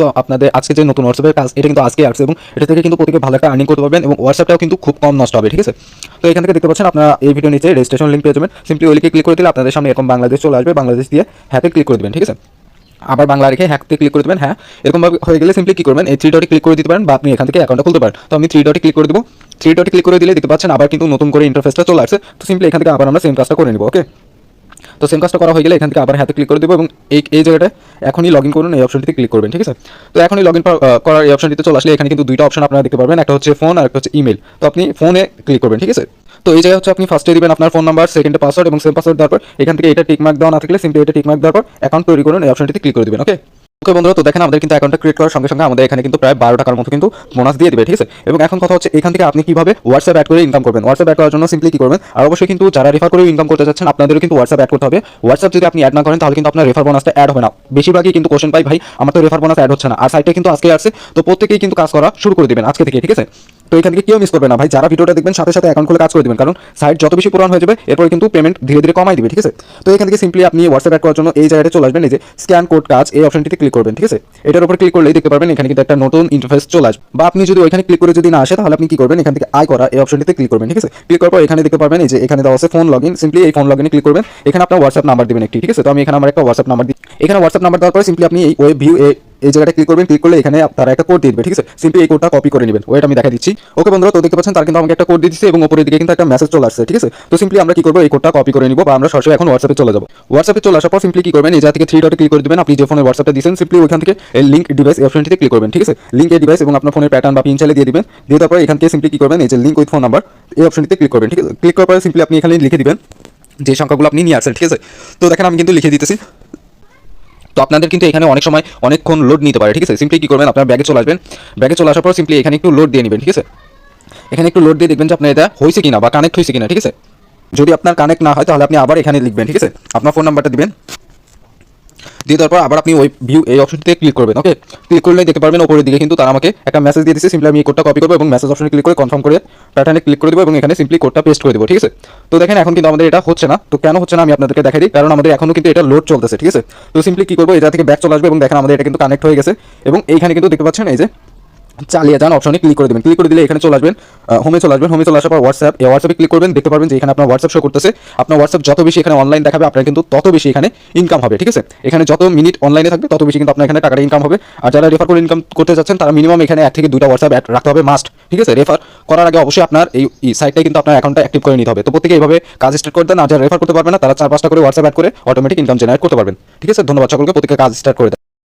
তো আপনাদের আজকে যে নতুন হোয়াটসঅ্যাপের কাজ এটা কিন্তু আজকে আসছে এবং এটা থেকে কিন্তু প্রত্যেকে ভালো একটা আর্নিং করতে পারবেন এবং হোয়াটসঅ্যাপটাও কিন্তু খুব কম নষ্ট হবে, ঠিক আছে। তো এখান থেকে দেখতে পাচ্ছেন আপনারা এই ভিডিও নিচে রেজিস্ট্রেশন লিঙ্ক পেয়ে যাবেন। সিম্পলি ওই লিঙ্কে ক্লিক করে দিলে আপনাদের সামনে এরকম বাংলাদেশ চলে আসবে, বাংলাদেশ দিয়ে হ্যাপে ক্লিক করে দেবেন, ঠিক আছে। আবার বাংলা রেখে হ্যাকতে ক্লিক করে দেবেন। হ্যাঁ, এরকমভাবে হয়ে গেলে সিম্পলি কী করবেন, এই থ্রি ডটে ক্লিক করে দিতে পারেন বা আপনি এখান থেকে অ্যাকাউন্টটা খুলতে পারেন। তো আমি থ্রি ডটে ক্লিক করে দেবো। থ্রি ডটে ক্লিক করে দিলে দেখতে পাচ্ছেন আবার কিন্তু নতুন করে ইন্টারফেসটা চলে আসছে। তো সিম্পলি এখান থেকে আবার আমরা সেম কাজটা করে নেব। ওকে, তো সেম কাজটা করা হয়ে গেলে এখান থেকে আবার হাতে ক্লিক করে দেবো এবং এই জায়গাটা এখনই লগ ইন করুন, এই অপশনটিতে ক্লিক করবেন, ঠিক আছে। তো এখনই লগ ইন করার এই অপশনটিতে চলে আসলে এখানে কিন্তু দুইটা অপশন আপনারা দেখতে পারবেন, একটা হচ্ছে ফোন আর একটা হচ্ছে ইমেল। তো আপনি ফোনে ক্লিক করবেন, ঠিক আছে। তো এই জায়গায় হচ্ছে আপনি ফার্স্টে দিবেন আপনার ফোন নাম্বার, সেকেন্ডে পাসওয়ার্ড এবং সেম পাসওয়ার্ড দেওয়ার পর এখান থেকে এটা টিকমার্ক দেওয়া না থাকলে সিম্পলি এটা টিকমার্ক দেওয়ার পর অ্যাকাউন্ট তৈরি করুন, এই অপশনটিতে ক্লিক করে দেবেন। ওকে ওকে বন্ধুরা, তো দেখেন আমাদের কিন্তু অ্যাকাউন্টটা ক্রিয়েট করার সঙ্গে সঙ্গে আমাদের এখানে কিন্তু প্রায় 12 টাকার মতো কিন্তু বোনাস দিয়ে দিবে, ঠিক আছে। এবং এখন কথা হচ্ছে এখান থেকে আপনি কিভাবে হোয়াটসঅ্যাপ অ্যাড করে ইনকাম করবেন। হোয়াটসঅ্যাপ অ্যাড করার জন্য সিম্পলি কি করবেন, আর অবশ্যই কিন্তু যারা রেফার করে ইনকাম করতে চাচ্ছেন আপনাদেরও কিন্তু হোয়াটসঅ্যাপ অ্যাড করতে হবে। হোয়াটসঅ্যাপ যদি আপনি অ্যাড না করেন তাহলে কিন্তু আপনার রেফার বোনাসটা অ্যাড হবে না। বেশিরভাগই কিন্তু কোশ্চেন পাই, ভাই আমার তো রেফার বোনাস অ্যাড হচ্ছে না, আর সাইটে কিন্তু আজকে আসছে। তো প্রত্যেকেই কিন্তু কাজ করা শুরু করে দেবেন আজকে থেকে, ঠিক আছে। তো এখান থেকে কেউ মিস করবে না ভাই, যারা ভিডিওটা দেখবেন সাথে সাথে অ্যাকাউন্ট খুলে কাজ করে দেবেন, কারণ সাইট যত বেশি পুরান হয়ে যাবে এরপরে কিন্তু পেমেন্ট ধীরে ধীরে কমাই দিবে, ঠিক আছে। তো এখান থেকে সিম্পলি আপনি হোয়াটসঅ্যাপ অ্যাড করার জন্য এই জায়গায় চলে আসবেন, এই যে স্ক্যান কোড কাজ এই অপশনটিতে ক্লিক করবেন, ঠিক আছে। এটার উপর ক্লিক করলেই দেখতে পারবেন এখানে কিন্তু একটা নতুন ইন্টারফেস চলে আসবে। বা আপনি যদি ওইখানে ক্লিক করে যদি না আসে তাহলে আপনি কি করবেন, এখান থেকে আই করা এই অপশনটিতে ক্লিক করবেন, ঠিক আছে। ক্লিক করার পর এখানে দেখতে পারবেন এই যে এখানে দেওয়া আছে ফোন লগ ইন, সিম্পলি এই ফোন লগ ইনে ক্লিক করবেন। এখানে আপনার হোয়াটসঅ্যাপ নাম্বার দিবেন একটি, ঠিক আছে। তো আমি এখানে আমার একটা হোয়াটসঅ্যাপ নাম্বার দিই। এখানে হোয়াটসঅ্যাপ নাম্বার দেওয়ার পর সিম্পলি আপনি এই ওয়েব ভিউ এই জায়গাটা ক্লিক করবেন। ক্লিক করলে এখানে তারা একটা কোড দিয়ে দেবে, ঠিক আছে। সিম্পলি এই কোডটা কপি করে নেবেন। ওয়েট আমি দেখা দিচ্ছি। ওকে বন্ধুরা, তো দেখতে পাচ্ছেন তার কিন্তু আমাকে একটা কোড দিয়ে দিচ্ছে এবং উপরের দিকে কিন্তু একটা মেসেজ চলে আসছে, ঠিক আছে। তো সিম্পলি আমরা কি করবো, এই কোডটা কপি করে নিব বা আমরা সরাসরি এখন হোয়াটসঅ্যাপে চলে যাবো। হোয়াটসঅ্যাপে চলে আসার পর সিম্পলি কি করবেন, এই জায়গা থেকে থ্রি ডটে ক্লিক করে দেবেন। আপনি যে ফোনের হোয়াটসঅ্যাপটা দিয়েছেন সিম্পলি ওইখান থেকে এই লিঙ্ক ডিভাইস অপশনটিতে ক্লিক করবেন, ঠিক আছে। লিঙ্ক এ ডিভাইস এবং আপনার ফোনের প্যাটার্ন বা পিন চাইলে দিয়ে দিবেন। দিয়ে তারপরে এখান থেকে সিম্পলি কি করবেন, এই যে লিঙ্ক উইথ ফোন নাম্বার এই অপশনটিতে ক্লিক করবেন, ঠিক আছে। ক্লিক করার পরে সিম্পলি আপনি এখানে লিখে দিবেন যে সংখ্যাগুলো আপনি নিয়ে আসছেন, ঠিক আছে। তো দেখেন আমি কিন্তু লিখে দিতেছি। তো আপনাদের কিন্তু এখানে অনেক সময় অনেকক্ষণ লোড নিতে পারে, ঠিক আছে। সিম্পলি কি করবেন, আপনার ব্যাগে চলে আসবেন। ব্যাগে চলে আসার পর সিম্পলি এখানে একটু লোড দিয়ে নেবেন, ঠিক আছে। এখানে একটু লোড দিয়ে দেখবেন যে আপনার এটা হয়েছে কিনা বা কানেক্ট হয়েছে কিনা, ঠিক আছে। যদি আপনার কানেক্ট না হয় তাহলে আপনি আবার এখানে লিখবেন, ঠিক আছে। আপনার ফোন নাম্বারটা দিবেন, দিয়ে তারপর আবার আপনি ওই ভিউ এই অপশনটিতে ক্লিক করবেন। ওকে, ক্লিক করলে দেখতে পারবেন উপরের দিকে কিন্তু তারা আমাকে একটা মেসেজ দিয়ে দিচ্ছে। সিম্পলি আমি এই কোডটা কপি করবো এবং মেসেজ অপশনে ক্লিক করে কনফার্ম করে প্যাটার্নে ক্লিক করে দেবো এবং এখানে সিম্পলি কোডটা পেস্ট করে দেবো, ঠিক আছে। তো দেখেন এখন কিন্তু আমাদের এটা হচ্ছে না। তো কেন হচ্ছে না আমি আপনাদেরকে দেখাই দিই, কারণ আমাদের এখনো কিন্তু এটা লোড চলতেছে, ঠিক আছে। তো সিম্পলি কি করবো, এটা থেকে ব্যাক চলে আসবে এবং দেখেন আমাদের এটা কিন্তু কানেক্ট হয়ে গেছে এবং এইখানে কিন্তু দেখতে পাচ্ছেন এই যে চালিয়ে যান অপশনে ক্লিক করে দেবেন। ক্লিক করে দিলে এখানে চলে আসবেন, হোমে চলে আসবেন। হোমে চলে আসার পর হোয়াটসঅ্যাপে ক্লিক করবেন। দেখতে পারবেন যে এখানে আপনার হোয়াটসঅ্যাপ শো করতেছে। আপনার হোয়াটসঅ্যাপ যত বেশি এখানে অনলাইন দেখাবে আপনার কিন্তু তত বেশি এখানে ইনকাম হবে, ঠিক আছে। এখানে যত মিনিট অনলাইনে থাকবে তত বেশি কিন্তু আপনার এখানে টাকাটা ইনকাম হবে। আর যারা রেফার করে ইনকাম করতে যাচ্ছেন তারা মিনিমাম এখানে 1 থেকে 2টা হোয়াটসঅ্যাপ অ্যাড রাখতে হবে মাস্ট, ঠিক আছে। রেফার করার আগে অবশ্যই আপনার এই সাইটটাই কিন্তু আপনার অ্যাকাউন্টটা অ্যাক্টিভ করে নিতে হবে। তো প্রত্যেকে এইভাবে কাজ স্টার্ট করে দেন। আর যারা রেফার করতে পারবে না তারা 4-5টা করে হোয়াটসঅ্যাপ অ্যাড করে অটোমেটিক ইনকাম জেনারেট করতে পারবেন, ঠিক আছে। ধন্যবাদ সকলকে, প্রত্যেকে কাজ স্টার্ট করে দেন।